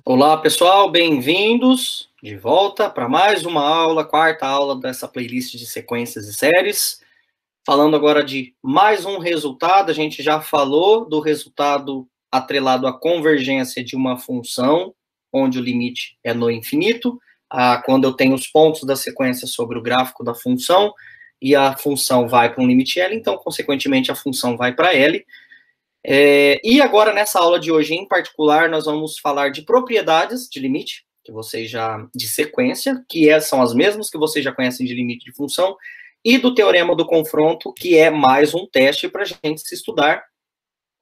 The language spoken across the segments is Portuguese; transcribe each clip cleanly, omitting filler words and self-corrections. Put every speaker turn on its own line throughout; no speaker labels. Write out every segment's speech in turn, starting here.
Olá, pessoal, bem-vindos de volta para mais uma aula, quarta aula dessa playlist de sequências e séries. Falando agora de mais um resultado, a gente já falou do resultado atrelado à convergência de uma função, onde o limite é no infinito, quando eu tenho os pontos da sequência sobre o gráfico da função, e a função vai para um limite L, então, consequentemente, a função vai para L. E agora, nessa aula de hoje, em particular, nós vamos falar de propriedades de limite, que vocês já, de sequência, são as mesmas que vocês já conhecem de limite de função, e do teorema do confronto, que é mais um teste para a gente se estudar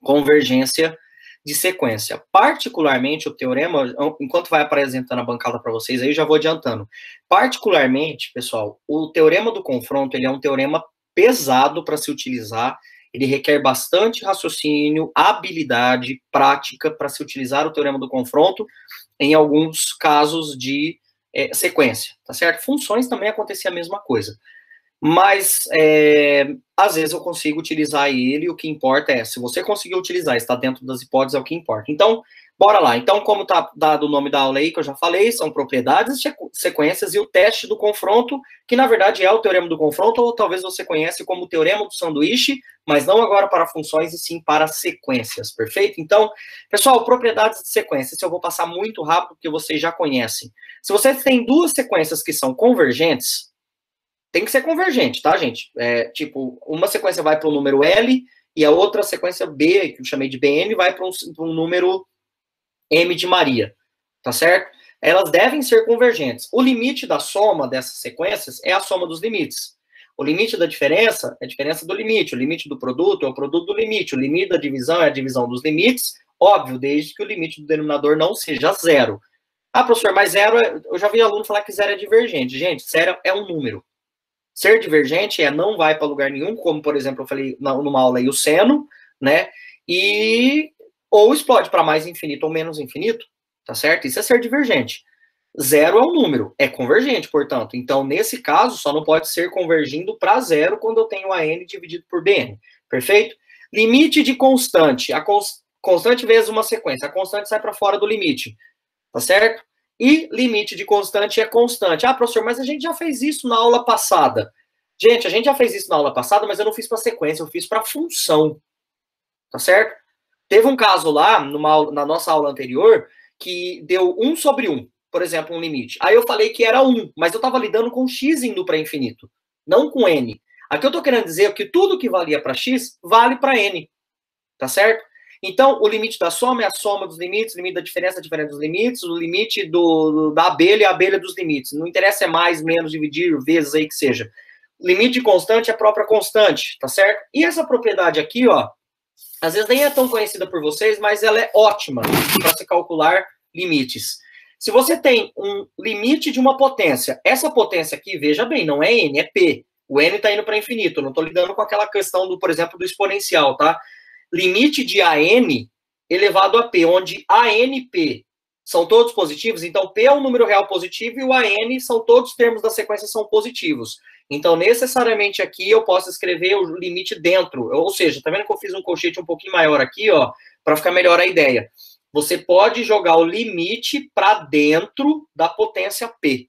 convergência de sequência. Particularmente, o teorema, enquanto vai apresentando a bancada para vocês, aí eu já vou adiantando. Particularmente, pessoal, o teorema do confronto, ele é um teorema pesado para se utilizar. Ele requer bastante raciocínio, habilidade, prática para se utilizar o teorema do confronto em alguns casos de sequência, tá certo? Funções também acontecia a mesma coisa. Mas, às vezes eu consigo utilizar ele, o que importa é, se você conseguir utilizar, está dentro das hipóteses, é o que importa. Então, bora lá. Então, como está dado o nome da aula aí, que eu já falei, são propriedades, sequências e o teste do confronto, que na verdade é o teorema do confronto, ou talvez você conhece como o teorema do sanduíche, mas não agora para funções, e sim para sequências, perfeito? Então, pessoal, propriedades de sequências, eu vou passar muito rápido, porque vocês já conhecem. Se vocês têm duas sequências que são convergentes, tem que ser convergente, tá, gente? Tipo, uma sequência vai para o número L e a outra sequência B, que eu chamei de Bn, vai para um número M de Maria, tá certo? Elas devem ser convergentes. O limite da soma dessas sequências é a soma dos limites. O limite da diferença é a diferença do limite. O limite do produto é o produto do limite. O limite da divisão é a divisão dos limites. Óbvio, desde que o limite do denominador não seja zero. Ah, professor, mas zero, eu já vi aluno falar que zero é divergente. Gente, zero é um número. Ser divergente não vai para lugar nenhum, como, por exemplo, eu falei numa aula aí, o seno, né? Ou explode para mais infinito ou menos infinito, tá certo? Isso é ser divergente. Zero é um número, é convergente, portanto. Então, nesse caso, só não pode ser convergindo para zero quando eu tenho a n dividido por bn, perfeito? Limite de constante. A constante vezes uma sequência. A constante sai para fora do limite, tá certo? E limite de constante é constante. Ah, professor, mas a gente já fez isso na aula passada. Gente, a gente já fez isso na aula passada, mas eu não fiz para sequência, eu fiz para função. Tá certo? Teve um caso lá, na nossa aula anterior, que deu 1 sobre 1, por exemplo, um limite. Aí eu falei que era 1, mas eu estava lidando com x indo para infinito, não com n. Aqui eu estou querendo dizer que tudo que valia para x, vale para n. Tá certo? Então, o limite da soma é a soma dos limites, o limite da diferença é a diferença dos limites, o limite da abelha é a abelha dos limites. Não interessa é mais, menos, dividir, vezes aí que seja. Limite de constante é a própria constante, tá certo? E essa propriedade aqui, ó, às vezes nem é tão conhecida por vocês, mas ela é ótima para se calcular limites. Se você tem um limite de uma potência, essa potência aqui, veja bem, não é n, é p. O n está indo para infinito, eu não estou lidando com aquela questão do, por exemplo, do exponencial, tá? Limite de AN elevado a P, onde ANP são todos positivos, então P é um número real positivo e o AN são todos os termos da sequência são positivos. Então, necessariamente aqui eu posso escrever o limite dentro, ou seja, tá vendo que eu fiz um colchete um pouquinho maior aqui, ó, para ficar melhor a ideia. Você pode jogar o limite para dentro da potência P.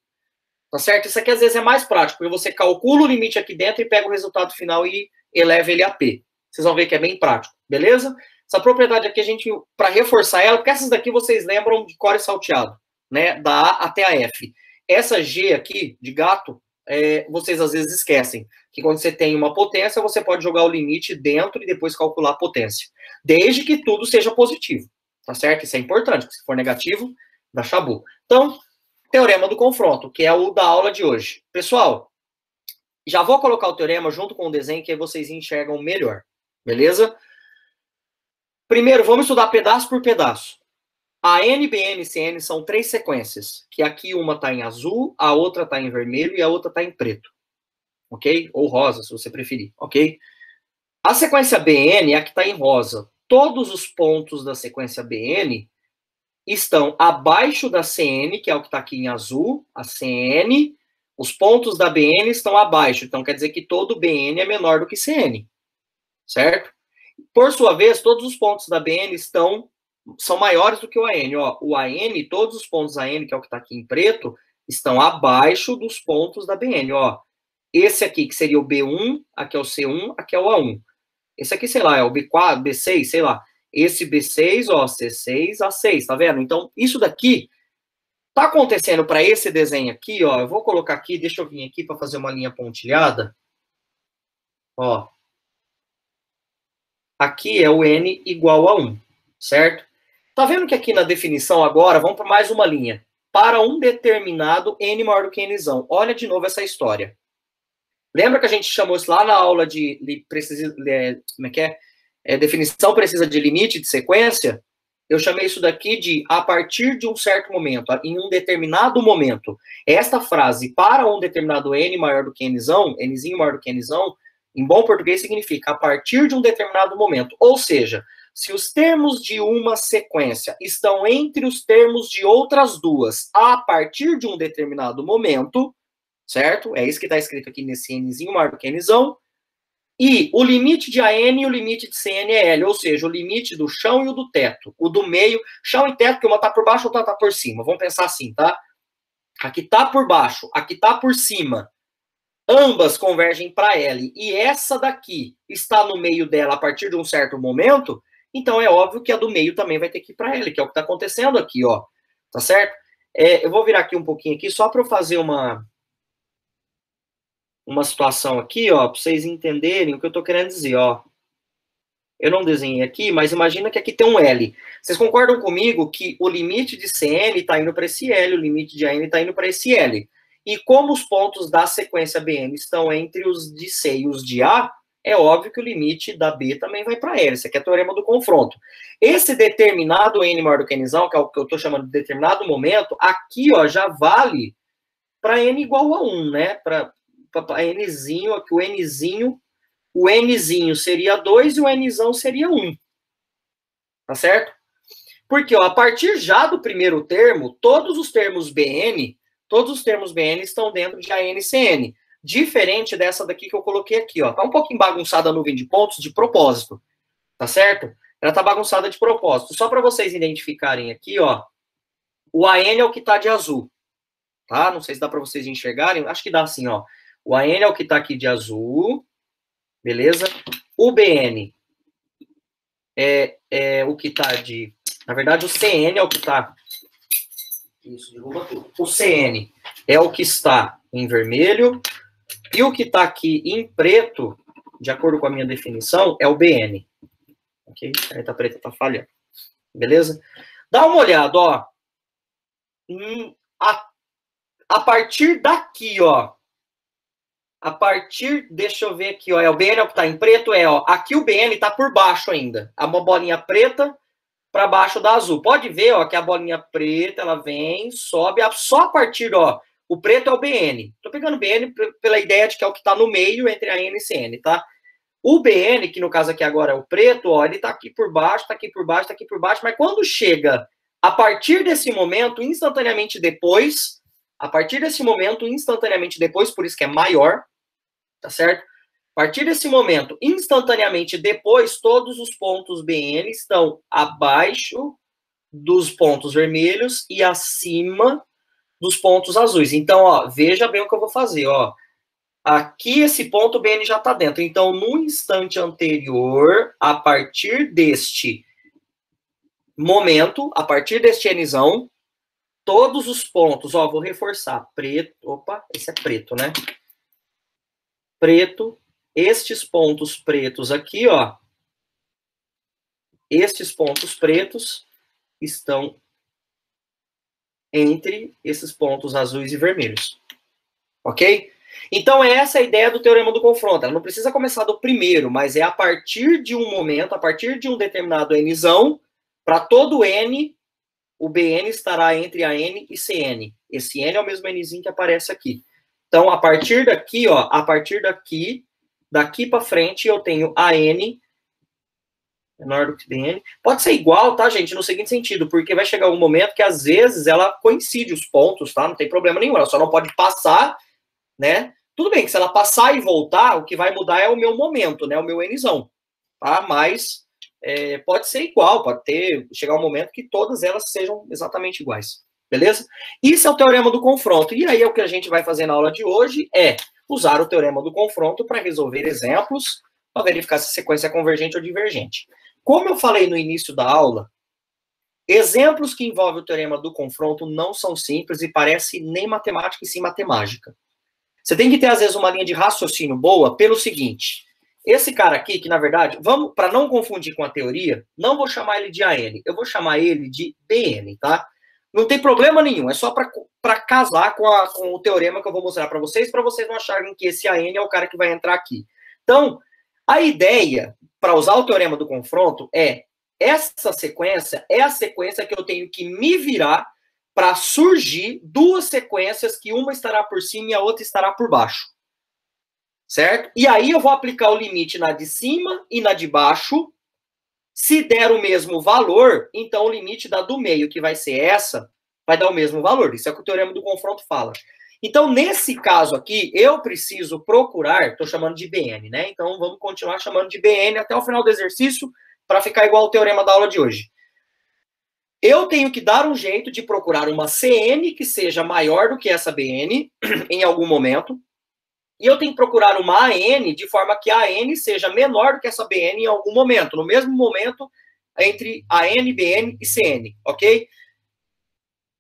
Tá certo? Isso aqui às vezes é mais prático, porque você calcula o limite aqui dentro e pega o resultado final e eleva ele a P. Vocês vão ver que é bem prático, beleza? Essa propriedade aqui, a gente, para reforçar ela, porque essas daqui vocês lembram de core salteado, né? Da A até a F. Essa G aqui, de gato, vocês às vezes esquecem que quando você tem uma potência, você pode jogar o limite dentro e depois calcular a potência. Desde que tudo seja positivo, tá certo? Isso é importante, porque se for negativo, dá chabu. Então, teorema do confronto, que é o da aula de hoje. Pessoal, já vou colocar o teorema junto com o desenho, que aí vocês enxergam melhor. Beleza? Primeiro, vamos estudar pedaço por pedaço. A N, BN e CN são 3 sequências, que aqui uma está em azul, a outra está em vermelho e a outra está em preto. Ok? Ou rosa, se você preferir. Ok? A sequência BN é a que está em rosa. Todos os pontos da sequência BN estão abaixo da CN, que é o que está aqui em azul, a CN. Os pontos da BN estão abaixo. Então, quer dizer que todo BN é menor do que CN. Certo? Por sua vez, todos os pontos da BN estão são maiores do que o AN. Ó, o AN, todos os pontos AN, que é o que está aqui em preto, estão abaixo dos pontos da BN. Ó, esse aqui, que seria o B1, aqui é o C1, aqui é o A1. Esse aqui, sei lá, é o B4, B6, sei lá. Esse B6, ó, C6, A6, tá vendo? Então, isso daqui tá acontecendo para esse desenho aqui, ó. Eu vou colocar aqui, deixa eu vir aqui para fazer uma linha pontilhada. Ó. Aqui é o N igual a 1, certo? Tá vendo que aqui na definição agora, vamos para mais uma linha. Para um determinado N maior do que Nzão. Olha de novo essa história. Lembra que a gente chamou isso lá na aula de como é que é? Definição precisa de limite de sequência? Eu chamei isso daqui de a partir de um certo momento, em um determinado momento. Esta frase, para um determinado N maior do que Nzão, Nzinho maior do que Nzão, em bom português significa a partir de um determinado momento. Ou seja, se os termos de uma sequência estão entre os termos de outras duas a partir de um determinado momento, certo? É isso que está escrito aqui nesse Nzinho maior do que Nzão. E o limite de AN e o limite de CN é L, ou seja, o limite do chão e o do teto. O do meio, chão e teto, que uma está por baixo, outra está por cima. Vamos pensar assim, tá? Aqui está por baixo, aqui está por cima. Ambas convergem para L. E essa daqui está no meio dela a partir de um certo momento, então é óbvio que a do meio também vai ter que ir para L, que é o que está acontecendo aqui, ó. Tá certo? Eu vou virar aqui um pouquinho aqui, só para eu fazer uma situação aqui, ó, para vocês entenderem o que eu estou querendo dizer, ó. Eu não desenhei aqui, mas imagina que aqui tem um L. Vocês concordam comigo que o limite de CN está indo para esse L, o limite de AN está indo para esse L. E como os pontos da sequência BN estão entre os de C e os de A, é óbvio que o limite da B também vai para L. Esse aqui é o teorema do confronto. Esse determinado N maior do que Nzão, que é o que eu estou chamando de determinado momento, aqui ó, já vale para N igual a 1, né? Para Nzinho, aqui o Nzinho seria 2 e o Nzão seria 1. Tá certo? Porque, ó, a partir já do primeiro termo, todos os termos BN estão dentro de ANCN. Diferente dessa daqui que eu coloquei aqui, ó. Tá um pouquinho bagunçada a nuvem de pontos de propósito. Tá certo? Ela tá bagunçada de propósito. Só para vocês identificarem aqui, ó. O AN é o que tá de azul. Tá? Não sei se dá para vocês enxergarem. Acho que dá sim, ó. O AN é o que tá aqui de azul. Beleza? O BN é o que tá de... Na verdade, o CN é o que tá... Isso, derruba tudo. O CN é o que está em vermelho. E o que está aqui em preto, de acordo com a minha definição, é o BN. Ok? A caneta preta está falhando. Beleza? Dá uma olhada, ó. A partir daqui, ó. Deixa eu ver aqui, ó. O BN é o que está em preto, ó. Aqui o BN está por baixo ainda. Há uma bolinha preta para baixo da azul. Pode ver, ó, que a bolinha preta, ela vem, sobe, só a partir, ó. O preto é o BN. Tô pegando o BN pela ideia de que é o que está no meio entre a N e CN, tá? O BN, que no caso aqui agora é o preto, ó, ele tá aqui por baixo, tá aqui por baixo, tá aqui por baixo, mas quando chega a partir desse momento, instantaneamente depois, por isso que é maior, tá certo? A partir desse momento, instantaneamente depois, todos os pontos BN estão abaixo dos pontos vermelhos e acima dos pontos azuis. Então, ó, veja bem o que eu vou fazer, ó. Aqui esse ponto BN já está dentro. Então, no instante anterior, a partir deste momento, a partir deste Nzão, todos os pontos, ó, vou reforçar, preto, opa, esse é preto, né? Preto, estes pontos pretos aqui, ó, estes pontos pretos estão entre esses pontos azuis e vermelhos. Ok? Então, essa é a ideia do teorema do confronto. Ela não precisa começar do primeiro, mas é a partir de um momento, a partir de um determinado Nzão, para todo N, o BN estará entre a N e CN. Esse N é o mesmo Nzinho que aparece aqui. Então, a partir daqui, ó, daqui para frente, eu tenho a N menor do que BN. Pode ser igual, tá, gente? No seguinte sentido, porque vai chegar um momento que, às vezes, ela coincide os pontos, tá? Não tem problema nenhum. Ela só não pode passar, né? Tudo bem que se ela passar e voltar, o que vai mudar é o meu momento, né? O meu Nzão, tá? Mas pode ser igual, chegar um momento que todas elas sejam exatamente iguais. Beleza? Isso é o teorema do confronto. E aí, o que a gente vai fazer na aula de hoje é usar o teorema do confronto para resolver exemplos, para verificar se a sequência é convergente ou divergente. Como eu falei no início da aula, exemplos que envolvem o teorema do confronto não são simples e parece nem matemática e sim matemática. Você tem que ter, às vezes, uma linha de raciocínio boa pelo seguinte: esse cara aqui, que na verdade, vamos, para não confundir com a teoria, não vou chamar ele de AN, eu vou chamar ele de BN, tá? Não tem problema nenhum, é só para casar com o teorema que eu vou mostrar para vocês não acharem que esse AN é o cara que vai entrar aqui. Então, a ideia para usar o teorema do confronto essa sequência é a sequência que eu tenho que me virar para surgir duas sequências que uma estará por cima e a outra estará por baixo. Certo? E aí eu vou aplicar o limite na de cima e na de baixo. Se der o mesmo valor, então o limite da do meio, que vai ser essa, vai dar o mesmo valor. Isso é o que o teorema do confronto fala. Então, nesse caso aqui, eu preciso procurar, estou chamando de BN, né? Então, vamos continuar chamando de BN até o final do exercício, para ficar igual ao teorema da aula de hoje. Eu tenho que dar um jeito de procurar uma CN que seja maior do que essa BN, em algum momento, e eu tenho que procurar uma AN de forma que a AN seja menor do que essa BN em algum momento, no mesmo momento entre AN, BN e CN, ok?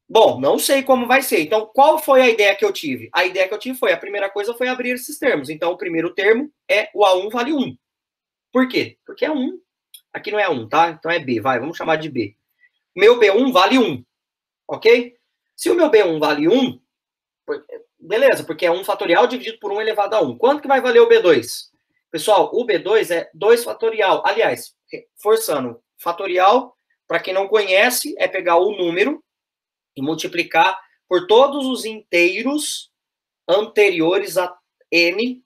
Bom, não sei como vai ser. Então, qual foi a ideia que eu tive? A ideia que eu tive a primeira coisa foi abrir esses termos. Então, o primeiro termo é o A1 vale 1. Por quê? Porque é 1. Aqui não é 1, tá? Então é B, vamos chamar de B. Meu B1 vale 1, ok? Se o meu B1 vale 1, beleza, porque é 1 fatorial dividido por 1 elevado a 1. Quanto que vai valer o B2? Pessoal, o B2 é 2 fatorial. Aliás, forçando, fatorial, para quem não conhece, é pegar o número e multiplicar por todos os inteiros anteriores a n,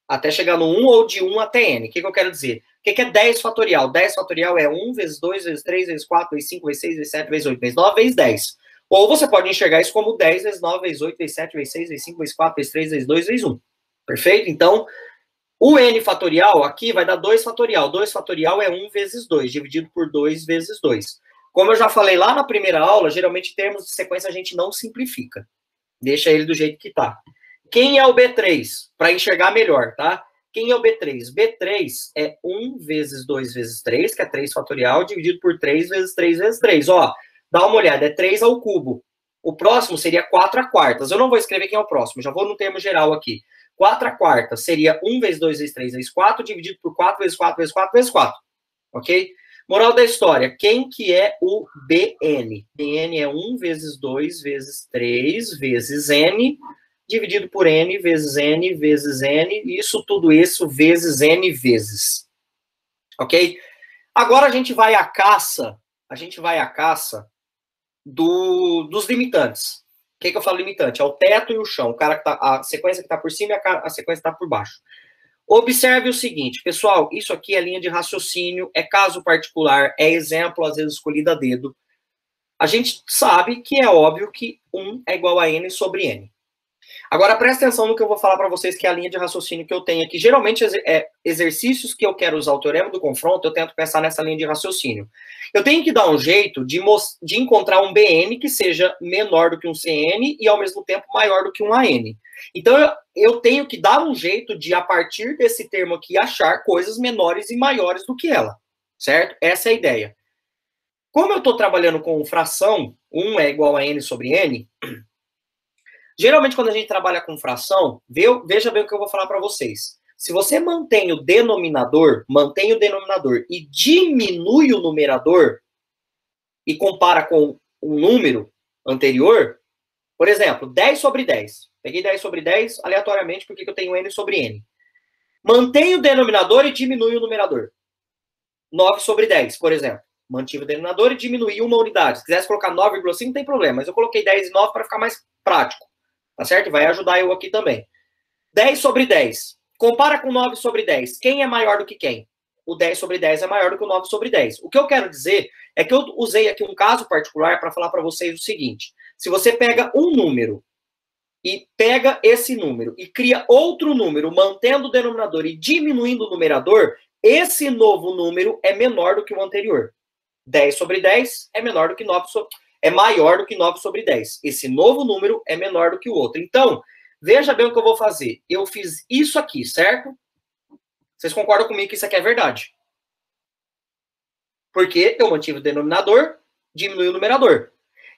até chegar no 1 ou de 1 até n. O que eu quero dizer? O que é 10 fatorial? 10 fatorial é 1 vezes 2, vezes 3, vezes 4, vezes 5, vezes 6, vezes 7, vezes 8, vezes 9, vezes 10. Ou você pode enxergar isso como 10 vezes 9, vezes 8, vezes 7, vezes 6, vezes 5, vezes 4, vezes 3, vezes 2, vezes 1. Perfeito? Então, o n fatorial aqui vai dar 2 fatorial. 2 fatorial é 1 vezes 2, dividido por 2 vezes 2. Como eu já falei lá na primeira aula, geralmente termos de sequência a gente não simplifica. Deixa ele do jeito que tá. Quem é o B3? Para enxergar melhor, tá? Quem é o B3? B3 é 1 vezes 2 vezes 3, que é 3 fatorial, dividido por 3 vezes 3 vezes 3. Ó, dá uma olhada, é 3 ao cubo. O próximo seria 4 a quartas. Eu não vou escrever quem é o próximo, já vou no termo geral aqui. 4 a quartas seria 1 vezes 2 vezes 3 vezes 4, dividido por 4 vezes 4 vezes 4 vezes 4. Ok? Moral da história, quem que é o BN? BN é 1 vezes 2 vezes 3 vezes N, dividido por N vezes N vezes N, tudo isso vezes N vezes. Ok? Agora a gente vai à caça dos limitantes. O que eu falo limitante? É o teto e o chão. O cara que tá, a sequência que está por cima e a sequência que está por baixo. Observe o seguinte, pessoal, isso aqui é linha de raciocínio, é caso particular, é exemplo, às vezes escolhido a dedo. A gente sabe que é óbvio que 1 é igual a N sobre N. Agora, presta atenção no que eu vou falar para vocês, que é a linha de raciocínio que eu tenho aqui. Geralmente, exercícios que eu quero usar o teorema do confronto, eu tento pensar nessa linha de raciocínio. Eu tenho que dar um jeito de encontrar um BN que seja menor do que um CN e, ao mesmo tempo, maior do que um AN. Então, eu tenho que dar um jeito de, a partir desse termo aqui, achar coisas menores e maiores do que ela. Certo? Essa é a ideia. Como eu estou trabalhando com fração, 1 é igual a N sobre N... Geralmente, quando a gente trabalha com fração, veja bem o que eu vou falar para vocês. Se você mantém o denominador e diminui o numerador e compara com um número anterior, por exemplo, 10 sobre 10. Peguei 10 sobre 10 aleatoriamente porque eu tenho N sobre N. Mantém o denominador e diminui o numerador. 9 sobre 10, por exemplo. Mantive o denominador e diminui uma unidade. Se quisesse colocar 9,5, não tem problema, mas eu coloquei 10 e 9 para ficar mais prático. Tá certo? Vai ajudar eu aqui também. 10 sobre 10. Compara com 9 sobre 10. Quem é maior do que quem? O 10 sobre 10 é maior do que o 9 sobre 10. O que eu quero dizer é que eu usei aqui um caso particular para falar para vocês o seguinte. Se você pega um número e pega esse número e cria outro número, mantendo o denominador e diminuindo o numerador, esse novo número é menor do que o anterior. 10 sobre 10 é menor do que 9 sobre... é maior do que 9 sobre 10. Esse novo número é menor do que o outro. Então, veja bem o que eu vou fazer. Eu fiz isso aqui, certo? Vocês concordam comigo que isso aqui é verdade? Porque eu mantive o denominador, diminui o numerador.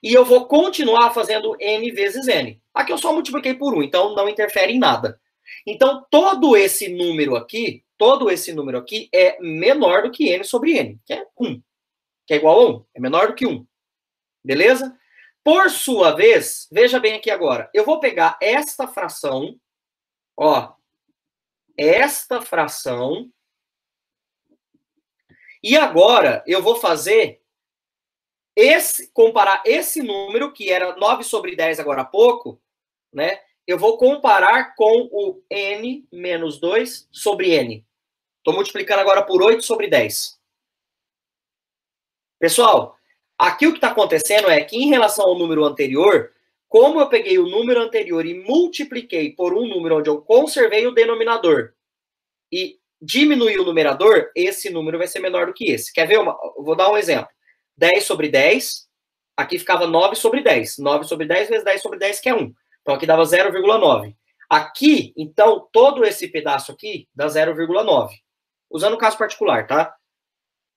E eu vou continuar fazendo n vezes n. Aqui eu só multipliquei por 1, então não interfere em nada. Então, todo esse número aqui é menor do que n sobre n, que é 1. Que é igual a 1, é menor do que 1. Beleza? Por sua vez, veja bem aqui agora. Eu vou pegar esta fração, ó, esta fração, e agora eu vou fazer comparar esse número, que era 9 sobre 10 agora há pouco, né? Eu vou comparar com o n menos 2 sobre n. Estou multiplicando agora por 8 sobre 10. Pessoal, aqui o que está acontecendo é que, em relação ao número anterior, como eu peguei o número anterior e multipliquei por um número onde eu conservei o denominador e diminui o numerador, esse número vai ser menor do que esse. Quer ver? Vou dar um exemplo. 10 sobre 10, aqui ficava 9 sobre 10. 9 sobre 10 vezes 10 sobre 10, que é 1. Então, aqui dava 0,9. Aqui, então, todo esse pedaço aqui dá 0,9. Usando o caso particular, tá?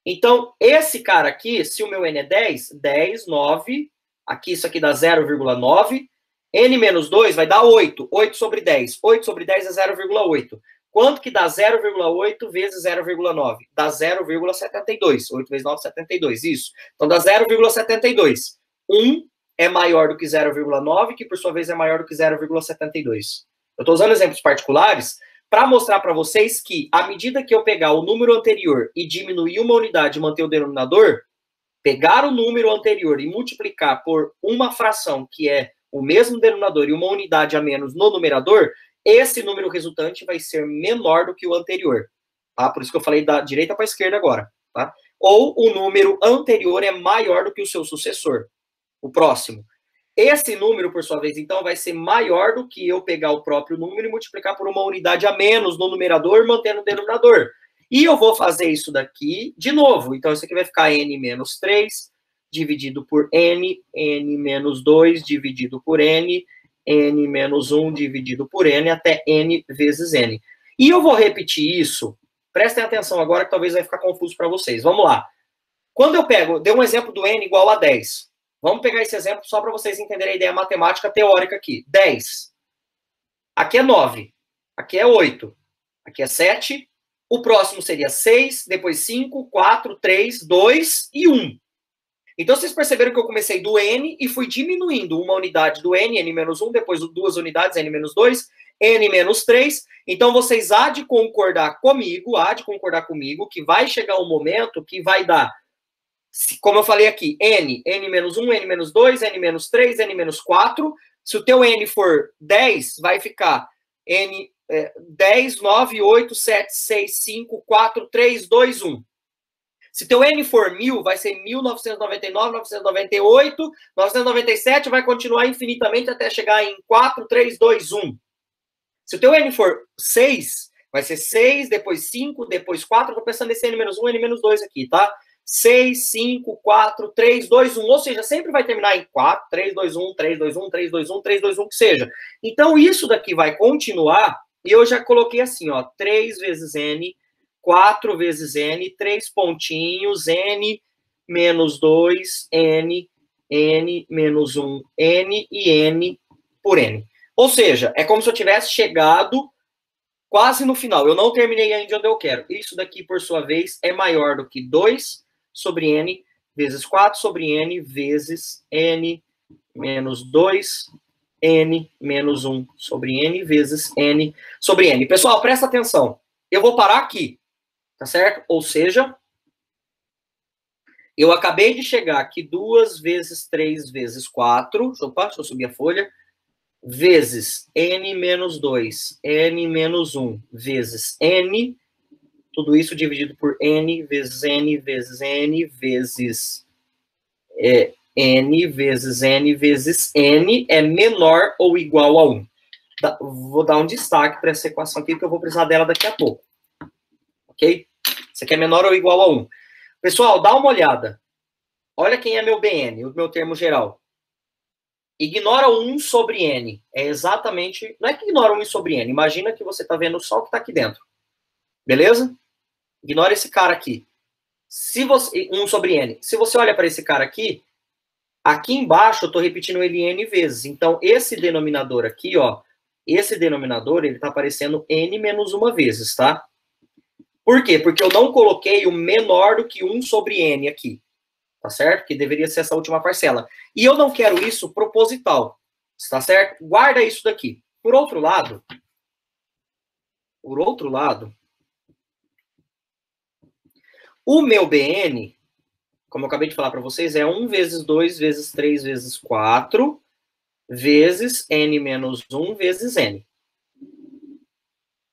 Então, esse cara aqui, se o meu n é 10, 10, 9, aqui isso aqui dá 0,9. N menos 2 vai dar 8. 8 sobre 10. 8 sobre 10 é 0,8. Quanto que dá 0,8 vezes 0,9? Dá 0,72. 8 vezes 9, 72. Isso. Então, dá 0,72. 1 é maior do que 0,9, que por sua vez é maior do que 0,72. Eu estou usando exemplos particulares para mostrar para vocês que, à medida que eu pegar o número anterior e diminuir uma unidade e manter o denominador, pegar o número anterior e multiplicar por uma fração que é o mesmo denominador e uma unidade a menos no numerador, esse número resultante vai ser menor do que o anterior, tá? Por isso que eu falei da direita para a esquerda agora, tá? Ou o número anterior é maior do que o seu sucessor, o próximo. Esse número, por sua vez, então, vai ser maior do que eu pegar o próprio número e multiplicar por uma unidade a menos no numerador, mantendo o denominador. E eu vou fazer isso daqui de novo. Então, isso aqui vai ficar n menos 3 dividido por n, n menos 2 dividido por n, n menos 1 dividido por n, até n vezes n. E eu vou repetir isso. Prestem atenção agora, que talvez vai ficar confuso para vocês. Vamos lá. Quando eu pego, dei um exemplo do n igual a 10. Vamos pegar esse exemplo só para vocês entenderem a ideia matemática teórica aqui. 10. Aqui é 9. Aqui é 8. Aqui é 7. O próximo seria 6, depois 5, 4, 3, 2 e 1. Então, vocês perceberam que eu comecei do n e fui diminuindo uma unidade do n, n menos 1, depois duas unidades, n menos 2, n menos 3. Então, vocês há de concordar comigo, que vai chegar um momento que vai dar, como eu falei aqui, n menos 1, n menos 2, n menos 3, n menos 4. Se o teu n for 10, vai ficar n 10, 9, 8, 7, 6, 5, 4, 3, 2, 1. Se teu n for 1000, vai ser 1999, 998, 997, vai continuar infinitamente até chegar em 4, 3, 2, 1. Se o teu n for 6, vai ser 6, depois 5, depois 4. Estou pensando nesse n menos 1, n menos 2 aqui, tá? 6, 5, 4, 3, 2, 1. Ou seja, sempre vai terminar em 4, 3, 2, 1, 3, 2, 1, 3, 2, 1, 3, 2, 1, que seja. Então, isso daqui vai continuar. E eu já coloquei assim, ó, 3 vezes n, 4 vezes n, 3 pontinhos, n menos 2, n menos 1, n e n por n. Ou seja, é como se eu tivesse chegado quase no final. Eu não terminei ainda onde eu quero. Isso daqui, por sua vez, é maior do que 2 sobre n vezes 4 sobre n vezes n menos 2, n menos 1 sobre n vezes n sobre n. Pessoal, presta atenção. Eu vou parar aqui, tá certo? Ou seja, eu acabei de chegar aqui 2 vezes 3 vezes 4. Deixa eu subir a folha. Vezes n menos 2, n menos 1, vezes n. Tudo isso dividido por n vezes n vezes n vezes n vezes n vezes n é menor ou igual a 1. Vou dar um destaque para essa equação aqui, que eu vou precisar dela daqui a pouco. Ok? Isso aqui é menor ou igual a 1. Pessoal, dá uma olhada. Olha quem é meu BN, o meu termo geral. Ignora o 1 sobre N. É exatamente... Não é que ignora 1 sobre N. Imagina que você está vendo só o que está aqui dentro. Beleza? Ignora esse cara aqui. Se você... 1 sobre N. Se você olha para esse cara aqui, aqui embaixo eu estou repetindo ele N vezes. Então, esse denominador aqui, ó, esse denominador, ele está aparecendo N menos uma vezes, tá? Por quê? Porque eu não coloquei o menor do que 1 sobre N aqui. Tá certo? Que deveria ser essa última parcela. E eu não quero isso proposital. Tá certo? Guarda isso daqui. Por outro lado, o meu BN, como eu acabei de falar para vocês, é 1 vezes 2 vezes 3 vezes 4 vezes N menos 1 vezes N.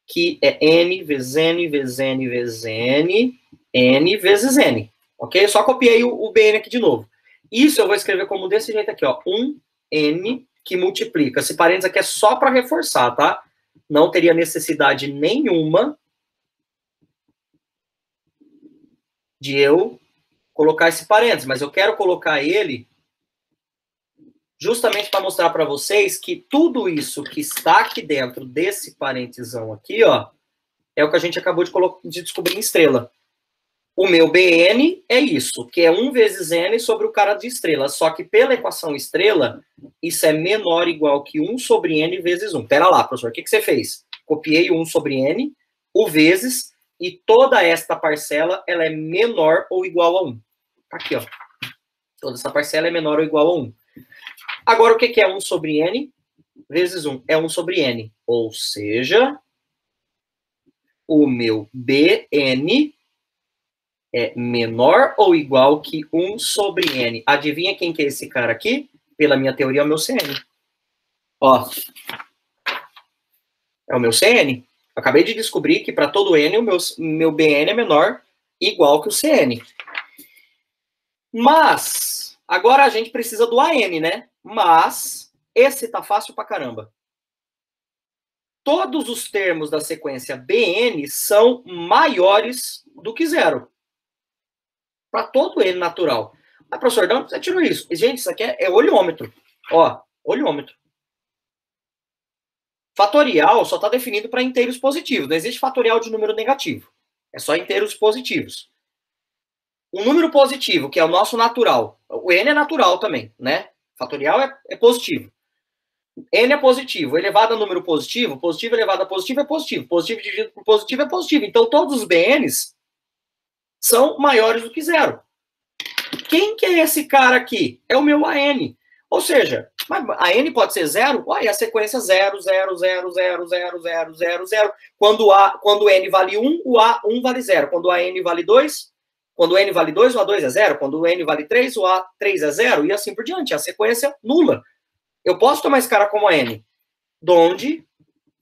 Que é N vezes N vezes N vezes N, N vezes N. Ok? Eu só copiei o BN aqui de novo. Isso eu vou escrever como desse jeito aqui, ó. 1N que multiplica. Esse parênteses aqui é só para reforçar, tá? Não teria necessidade nenhuma de eu colocar esse parênteses, mas eu quero colocar ele justamente para mostrar para vocês que tudo isso que está aqui dentro desse parêntesão aqui, ó, é o que a gente acabou de descobrir em estrela. O meu BN é isso, que é 1 vezes N sobre o cara de estrela. Só que pela equação estrela, isso é menor ou igual que 1 sobre N vezes 1. Pera lá, professor, o que você fez? Copiei 1 sobre N, o vezes, e toda esta parcela, ela é menor ou igual a 1. Aqui, ó. Toda essa parcela é menor ou igual a 1. Agora, o que é 1 sobre N vezes 1? É 1 sobre N. Ou seja, o meu BN é menor ou igual que 1 sobre N. Adivinha quem que é esse cara aqui? Pela minha teoria, é o meu CN. Ó. É o meu CN. Eu acabei de descobrir que para todo N, o meu BN é menor igual que o CN. Mas, agora a gente precisa do AN, né? Mas, esse tá fácil pra caramba. Todos os termos da sequência BN são maiores do que zero. Para todo N natural. Ah, professor, não, você tirou isso. Gente, isso aqui é olhômetro. Ó, olhômetro. Fatorial só está definido para inteiros positivos. Não existe fatorial de número negativo. É só inteiros positivos. O número positivo, que é o nosso natural. O N é natural também, né? Fatorial é positivo. N é positivo. Elevado a número positivo, positivo elevado a positivo é positivo. Positivo dividido por positivo é positivo. Então, todos os BNs são maiores do que zero. Quem que é esse cara aqui? É o meu AN. Ou seja, a N pode ser zero? Olha, a sequência 0, 0, 0, 0, 0, 0, 0, 0. Quando o N vale 1, o A1 vale 0. Quando a N vale 2, quando o N vale 2, o A2 é 0. Quando o N vale 3, o A3 é 0. E assim por diante. A sequência nula. Eu posso tomar esse cara como N. Donde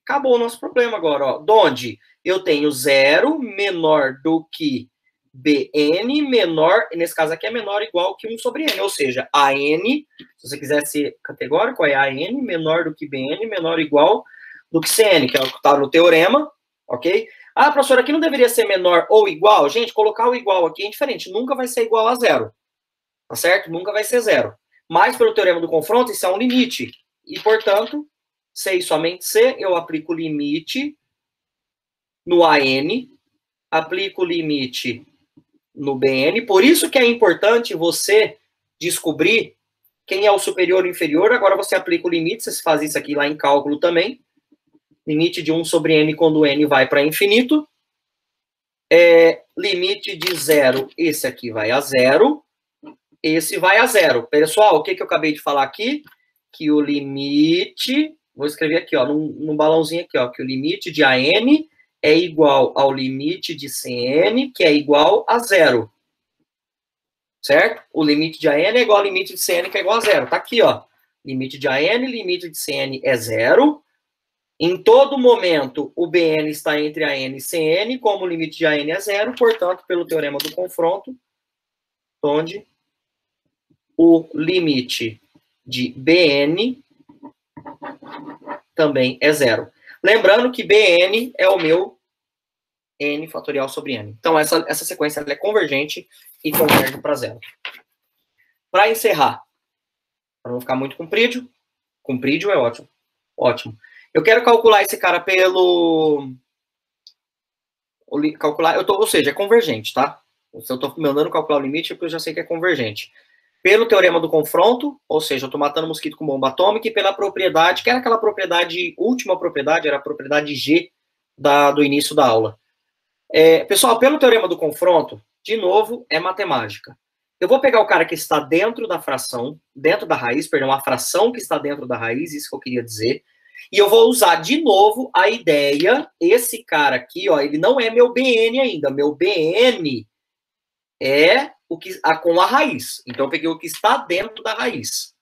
acabou o nosso problema agora. Ó. Donde eu tenho 0 menor do que BN menor, nesse caso aqui é menor ou igual que 1 sobre N, ou seja, AN, se você quiser ser categórico, é AN menor do que BN, menor ou igual do que CN, que é o que está no teorema, ok? Ah, professor, aqui não deveria ser menor ou igual? Gente, colocar o igual aqui é diferente, nunca vai ser igual a zero, tá certo? Nunca vai ser zero. Mas pelo teorema do confronto, isso é um limite, e portanto, C e somente C, eu aplico o limite no AN, aplico o limite no BN, por isso que é importante você descobrir quem é o superior e inferior. Agora você aplica o limite, você faz isso aqui lá em cálculo também. Limite de 1 sobre N quando N vai para infinito. Limite de 0, esse aqui vai a 0. Esse vai a 0. Pessoal, o que eu acabei de falar aqui? Que o limite... Vou escrever aqui, ó, num balãozinho aqui, ó, que o limite de AN é igual ao limite de CN, que é igual a 0. Certo? O limite de AN é igual ao limite de CN, que é igual a 0. Tá aqui, ó. Limite de AN, limite de CN é 0. Em todo momento, o BN está entre AN e CN, como o limite de AN é 0, portanto, pelo teorema do confronto, onde o limite de BN também é 0. Lembrando que BN é o meu n fatorial sobre n. Então, essa sequência ela é convergente e converge para zero. Para encerrar, para não ficar muito comprido é ótimo. Ótimo. Eu quero calcular esse cara pelo... ou seja, é convergente, tá? Se eu estou mandando calcular o limite, é porque eu já sei que é convergente. Pelo teorema do confronto, ou seja, eu estou matando mosquito com bomba atômica, e pela propriedade, que era aquela propriedade, última propriedade, era a propriedade G do início da aula. Pessoal, pelo teorema do confronto, de novo, é matemática. Eu vou pegar o cara que está dentro da fração, dentro da raiz, perdão, a fração que está dentro da raiz, isso que eu queria dizer, e eu vou usar de novo a ideia, esse cara aqui, ó, ele não é meu BN ainda, meu BN é com a raiz. Então eu peguei o que está dentro da raiz.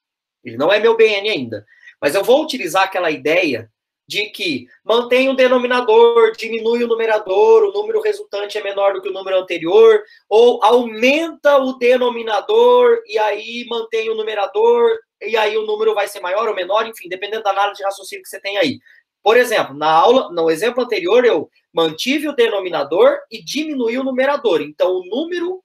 Ele não é meu BN ainda. Mas eu vou utilizar aquela ideia de que mantém o denominador, diminui o numerador, o número resultante é menor do que o número anterior, ou aumenta o denominador e aí mantém o numerador, e aí o número vai ser maior ou menor, enfim, dependendo da análise de raciocínio que você tem aí. Por exemplo, no exemplo anterior, eu mantive o denominador e diminui o numerador. Então, o número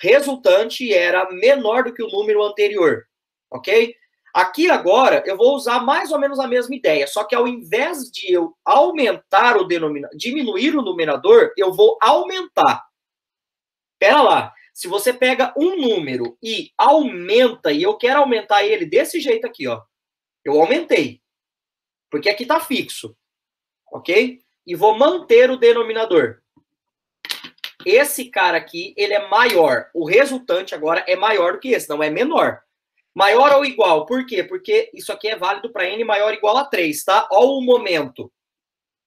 resultante era menor do que o número anterior, ok? Aqui agora, eu vou usar mais ou menos a mesma ideia, só que ao invés de eu aumentar o denominador, diminuir o numerador, eu vou aumentar. Pera lá, se você pega um número e aumenta, e eu quero aumentar ele desse jeito aqui, ó, eu aumentei, porque aqui tá fixo, ok? E vou manter o denominador. Esse cara aqui, ele é maior, o resultante agora é maior do que esse, não é menor. Maior ou igual, por quê? Porque isso aqui é válido para n maior ou igual a 3, tá? Olha o momento.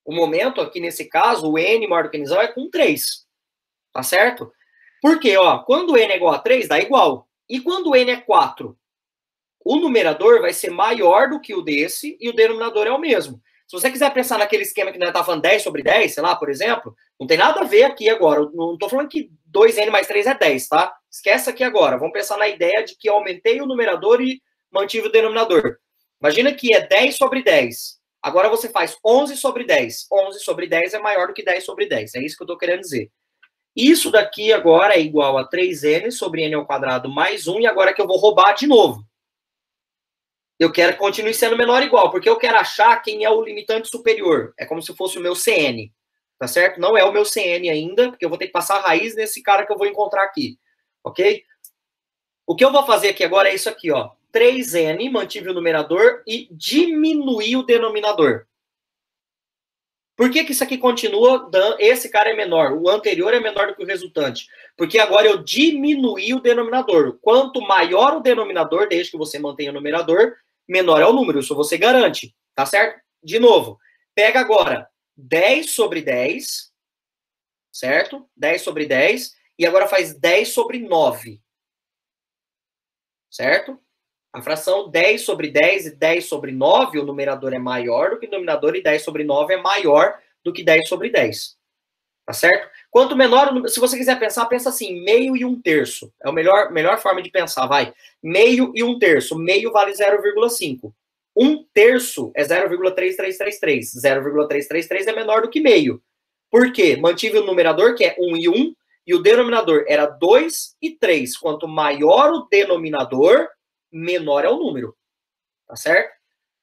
O momento aqui, nesse caso, o n maior do que n é com 3. Tá certo? Por quê? Ó, quando n é igual a 3, dá igual. E quando n é 4? O numerador vai ser maior do que o desse e o denominador é o mesmo. Se você quiser pensar naquele esquema que nós estávamos falando 10 sobre 10, sei lá, por exemplo, não tem nada a ver aqui agora. Eu não estou falando que 2n mais 3 é 10, tá? Esquece aqui agora. Vamos pensar na ideia de que eu aumentei o numerador e mantive o denominador. Imagina que é 10 sobre 10. Agora você faz 11 sobre 10. 11 sobre 10 é maior do que 10 sobre 10. É isso que eu estou querendo dizer. Isso daqui agora é igual a 3n sobre n ao quadrado mais 1. E agora que eu vou roubar de novo. Eu quero que continue sendo menor ou igual, porque eu quero achar quem é o limitante superior. É como se fosse o meu CN, tá certo? Não é o meu CN ainda, porque eu vou ter que passar a raiz nesse cara que eu vou encontrar aqui, ok? O que eu vou fazer aqui agora é isso aqui, ó. 3n, mantive o numerador e diminui o denominador. Por que isso aqui continua? Esse cara é menor, o anterior é menor do que o resultante. Porque agora eu diminuí o denominador. Quanto maior o denominador, desde que você mantenha o numerador, menor é o número. Isso você garante, tá certo? De novo, pega agora 10 sobre 10, certo? 10 sobre 10, e agora faz 10 sobre 9, certo? A fração 10 sobre 10 e 10 sobre 9, o numerador é maior do que o denominador, e 10 sobre 9 é maior do que 10 sobre 10. Tá certo? Quanto menor, se você quiser pensar, pensa assim, meio e 1/3. É a melhor forma de pensar, vai. Meio e 1/3. Meio vale 0,5. 1/3 é 0,3333. 0,333 é menor do que meio. Por quê? Mantive o numerador, que é 1 e 1, e o denominador era 2 e 3. Quanto maior o denominador, menor é o número. Tá certo?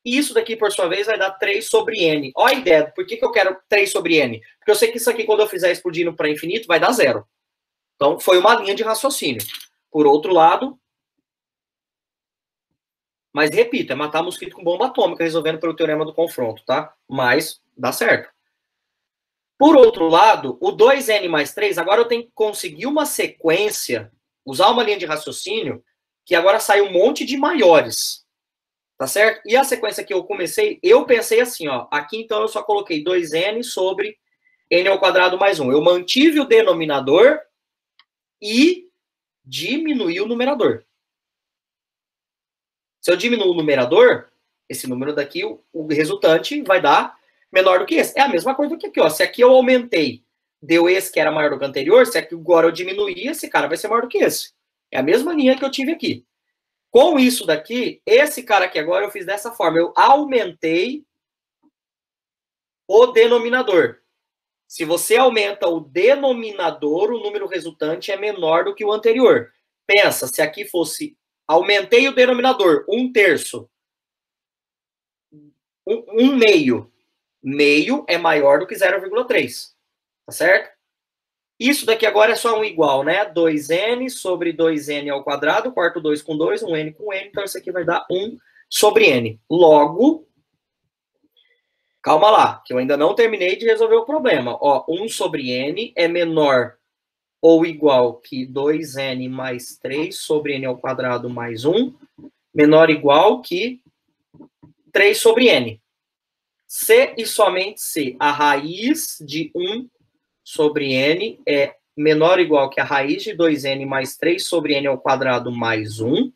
E isso daqui, por sua vez, vai dar 3 sobre n. Olha a ideia. Por que eu quero 3 sobre n? Porque eu sei que isso aqui, quando eu fizer explodindo para infinito, vai dar 0. Então, foi uma linha de raciocínio. Por outro lado... Mas, repito, é matar mosquito com bomba atômica, resolvendo pelo teorema do confronto, tá? Mas, dá certo. Por outro lado, o 2n mais 3, agora eu tenho que conseguir uma sequência, usar uma linha de raciocínio, que agora sai um monte de maiores. Tá certo? E a sequência que eu comecei, eu pensei assim, ó. Aqui, então, eu só coloquei 2n sobre n ao quadrado mais 1. Eu mantive o denominador e diminui o numerador. Se eu diminuir o numerador, esse número daqui, o resultante vai dar menor do que esse. É a mesma coisa que aqui, ó. Se aqui eu aumentei, deu esse que era maior do que o anterior, se aqui agora eu diminuir, esse cara vai ser maior do que esse. É a mesma linha que eu tive aqui. Com isso daqui, esse cara aqui agora eu fiz dessa forma. Eu aumentei o denominador. Se você aumenta o denominador, o número resultante é menor do que o anterior. Pensa, se aqui fosse, aumentei o denominador, 1/3. 1/2. Meio é maior do que 0,3. Tá certo? Isso daqui agora é só um igual, né? 2n sobre 2n ao quadrado, quarto 2 com 2, 1n com n, então isso aqui vai dar 1 sobre n. Logo, calma lá, que eu ainda não terminei de resolver o problema. Ó, 1 sobre n é menor ou igual que 2n mais 3 sobre n ao quadrado mais 1, menor ou igual que 3 sobre n. Se e somente se a raiz de 1 sobre n é menor ou igual que a raiz de 2n mais 3 sobre n ao quadrado mais 1,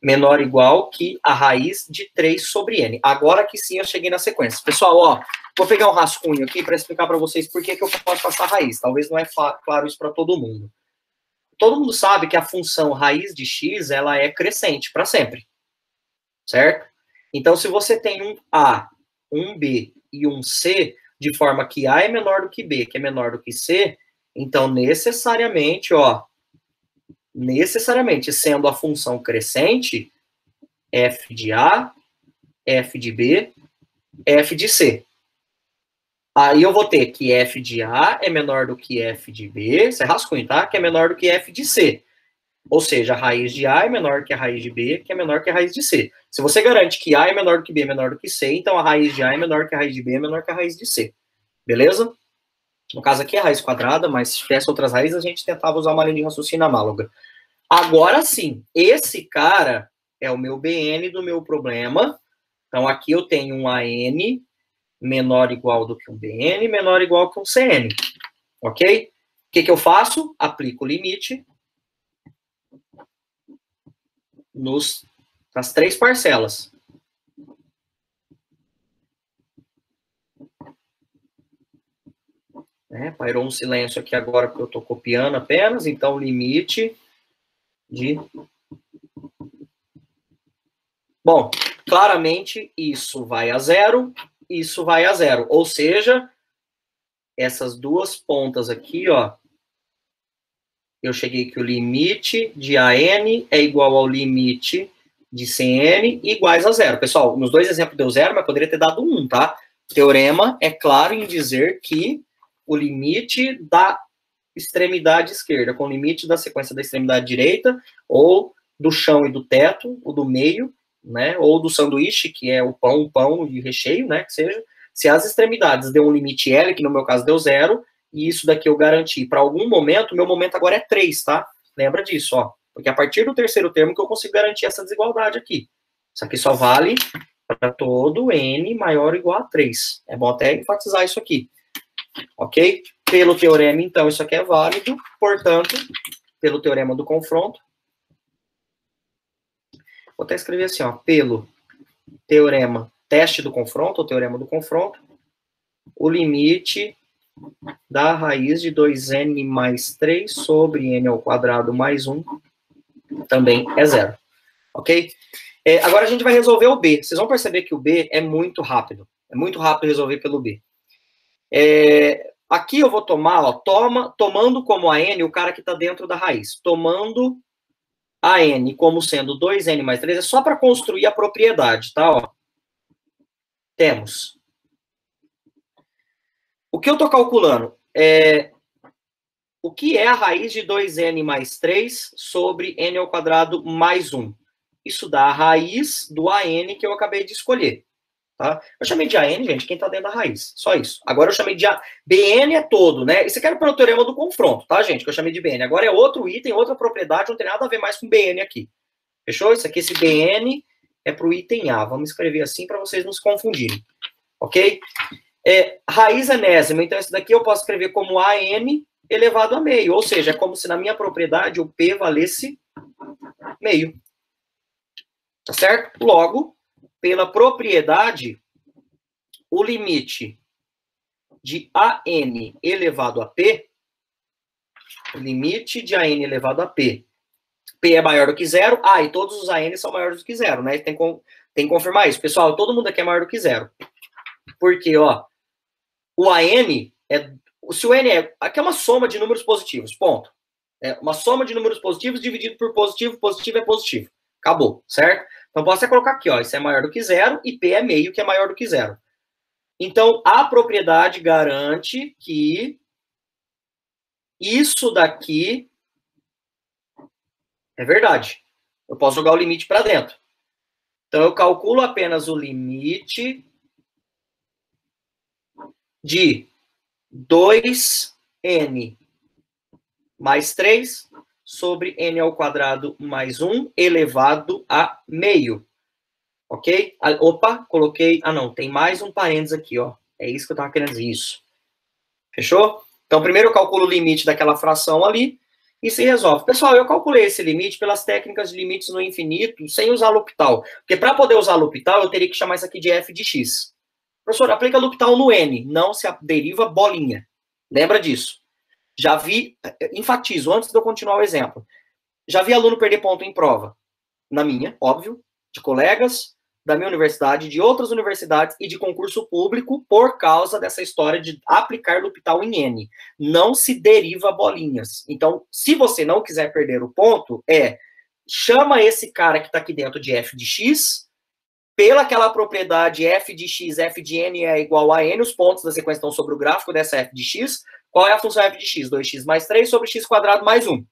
menor ou igual que a raiz de 3 sobre n. Agora que sim eu cheguei na sequência. Pessoal, ó, vou pegar um rascunho aqui para explicar para vocês por que eu posso passar raiz. Talvez não é claro isso para todo mundo. Todo mundo sabe que a função raiz de x, ela é crescente para sempre. Certo? Então, se você tem um a, um b e um c, de forma que a é menor do que b, que é menor do que c, então necessariamente, ó, sendo a função crescente, f de a, f de b, f de c. Aí eu vou ter que f de a é menor do que f de b, isso é rascunho, tá? Que é menor do que f de c. Ou seja, a raiz de A é menor que a raiz de B, que é menor que a raiz de C. Se você garante que A é menor do que B, é menor do que C, então a raiz de A é menor que a raiz de B, é menor que a raiz de C. Beleza? No caso aqui é a raiz quadrada, mas se tivesse outras raízes, a gente tentava usar uma linha de raciocínio análoga. Agora sim, esse cara é o meu BN do meu problema. Então aqui eu tenho um AN menor ou igual do que um BN, menor ou igual que um CN. Ok? O que eu faço? Aplico o limite nas 3 parcelas. Pairou um silêncio aqui agora porque eu estou copiando apenas, então limite de... Bom, claramente isso vai a zero, isso vai a zero. Ou seja, essas duas pontas aqui, ó, eu cheguei que o limite de AN é igual ao limite de CN iguais a zero. Pessoal, nos dois exemplos deu zero, mas poderia ter dado 1, tá? O teorema é claro em dizer que o limite da extremidade esquerda com o limite da sequência da extremidade direita, ou do chão e do teto, ou do meio, né? Ou do sanduíche, que é o pão e recheio, né? Que seja. Se as extremidades deu um limite L, que no meu caso deu zero, e isso daqui eu garanti para algum momento, meu momento agora é 3, tá? Lembra disso, ó. Porque a partir do terceiro termo que eu consigo garantir essa desigualdade aqui. Isso aqui só vale para todo n maior ou igual a 3. É bom até enfatizar isso aqui. Ok? Pelo teorema, então, isso aqui é válido. Portanto, pelo teorema do confronto, vou até escrever assim, ó. Pelo teorema teste do confronto, ou teorema do confronto, o limite da raiz de 2n mais 3 sobre n ao quadrado mais 1 também é zero. Ok? Agora a gente vai resolver o B. Vocês vão perceber que o B é muito rápido. É muito rápido resolver pelo B. Aqui eu vou tomar, ó, tomando como a n o cara que está dentro da raiz. Tomando a n como sendo 2n mais 3, é só para construir a propriedade, tá? Ó. Temos. O que eu estou calculando? O que é a raiz de 2n mais 3 sobre n ao quadrado mais 1? Isso dá a raiz do AN que eu acabei de escolher. Tá? Eu chamei de AN, gente, quem está dentro da raiz. Só isso. Agora eu chamei de BN é todo, né? Isso aqui era pelo teorema do confronto, tá, gente? Que eu chamei de BN. Agora é outro item, outra propriedade, não tem nada a ver mais com BN aqui. Fechou? Isso aqui, esse BN é para o item A. Vamos escrever assim para vocês não se confundirem. Ok? Raiz enésima. Então, esse daqui eu posso escrever como AN elevado a meio. Ou seja, é como se na minha propriedade o P valesse meio. Tá certo? Logo, pela propriedade, o limite de AN elevado a P, o limite de AN elevado a P, P é maior do que zero, e todos os AN são maiores do que zero, né? Tem que confirmar isso. Pessoal, todo mundo aqui é maior do que zero. Porque, ó, o AN Se o n aqui é uma soma de números positivos, ponto. É uma soma de números positivos dividido por positivo, positivo é positivo. Acabou, certo? Então, posso até colocar aqui, ó, isso é maior do que zero e P é meio, que é maior do que zero. Então, a propriedade garante que isso daqui é verdade. Eu posso jogar o limite para dentro. Então, eu calculo apenas o limite de 2n mais 3 sobre n ao quadrado mais 1 elevado a meio. Ok? Opa, coloquei... Ah, não, tem mais um parênteses aqui, ó. É isso que eu estava querendo dizer, isso. Fechou? Então, primeiro eu calculo o limite daquela fração ali e se resolve. Pessoal, eu calculei esse limite pelas técnicas de limites no infinito sem usar L'Hopital. Porque para poder usar L'Hopital, eu teria que chamar isso aqui de f de x. Professor, aplica L'Hopital no n, não se deriva bolinha. Lembra disso. Já vi, enfatizo, antes de eu continuar o exemplo, já vi aluno perder ponto em prova. Na minha, óbvio, de colegas, da minha universidade, de outras universidades e de concurso público por causa dessa história de aplicar L'Hopital em N. Não se deriva bolinhas. Então, se você não quiser perder o ponto, chama esse cara que está aqui dentro de f de x, pela aquela propriedade f de x, f de n é igual a n, os pontos da sequência estão sobre o gráfico dessa f de x. Qual é a função f de x? 2x mais 3 sobre x quadrado mais 1.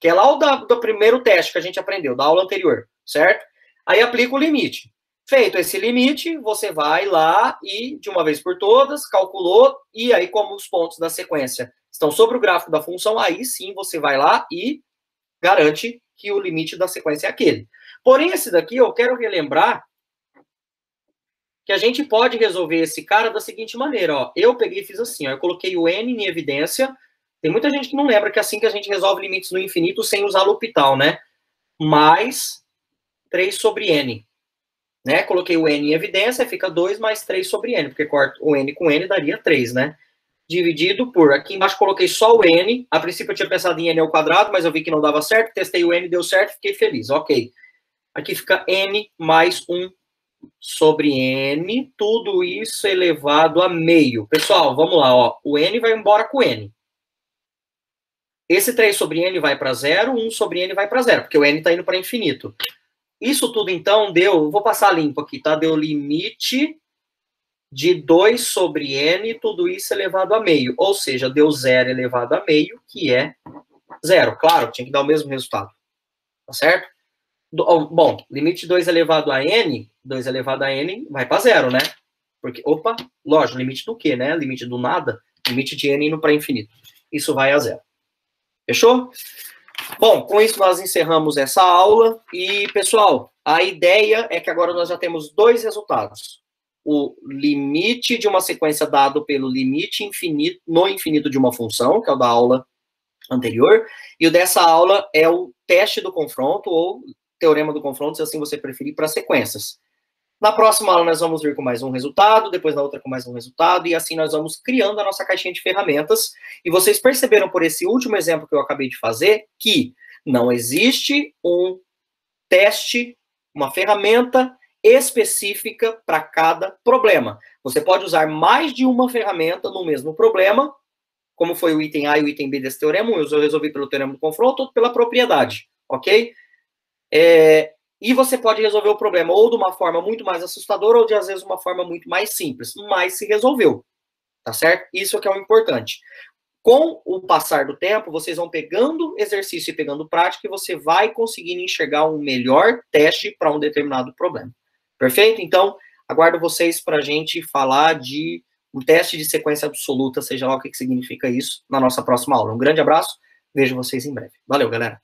Que é lá do primeiro teste que a gente aprendeu, da aula anterior, certo? Aí aplica o limite. Feito esse limite, você vai lá e, de uma vez por todas, calculou, e aí, como os pontos da sequência estão sobre o gráfico da função, aí sim você vai lá e garante que o limite da sequência é aquele. Porém, esse daqui eu quero relembrar que a gente pode resolver esse cara da seguinte maneira, ó. Eu peguei e fiz assim, ó, eu coloquei o n em evidência. Tem muita gente que não lembra que é assim que a gente resolve limites no infinito sem usar L'Hopital, né? Mais 3 sobre n. Né? Coloquei o n em evidência, fica 2 mais 3 sobre n, porque corto o n com n daria 3, né? Dividido por, aqui embaixo coloquei só o n, a princípio eu tinha pensado em n ao quadrado, mas eu vi que não dava certo, testei o n, deu certo, fiquei feliz, ok. Aqui fica n mais 1 sobre n, tudo isso elevado a meio. Pessoal, vamos lá, ó, o n vai embora com n. Esse 3 sobre n vai para 0, 1 sobre n vai para 0, porque o n está indo para infinito. Isso tudo, então, deu... Vou passar limpo aqui, tá? Deu limite de 2 sobre n, tudo isso elevado a meio. Ou seja, deu 0 elevado a meio, que é 0. Claro, tinha que dar o mesmo resultado. Tá certo? Bom, limite de 2 elevado a n, 2 elevado a n vai para 0, né? Porque, opa, lógico, limite do quê, né? Limite do nada, limite de n indo para infinito. Isso vai a 0. Fechou? Bom, com isso nós encerramos essa aula e, pessoal, a ideia é que agora nós já temos dois resultados. O limite de uma sequência dado pelo limite infinito, no infinito de uma função, que é o da aula anterior, e o dessa aula é o teste do confronto, ou teorema do confronto, se assim você preferir, para sequências. Na próxima aula nós vamos vir com mais um resultado, depois na outra com mais um resultado, e assim nós vamos criando a nossa caixinha de ferramentas. E vocês perceberam por esse último exemplo que eu acabei de fazer, que não existe um teste, uma ferramenta específica para cada problema. Você pode usar mais de uma ferramenta no mesmo problema, como foi o item A e o item B desse teorema, eu resolvi pelo teorema do confronto ou pela propriedade, ok? E você pode resolver o problema ou de uma forma muito mais assustadora ou de, às vezes, uma forma muito mais simples, mas se resolveu, tá certo? Isso é que é o importante. Com o passar do tempo, vocês vão pegando exercício e pegando prática e você vai conseguindo enxergar um melhor teste para um determinado problema. Perfeito? Então, aguardo vocês para a gente falar de um teste de sequência absoluta, seja lá o que significa isso, na nossa próxima aula. Um grande abraço, vejo vocês em breve. Valeu, galera!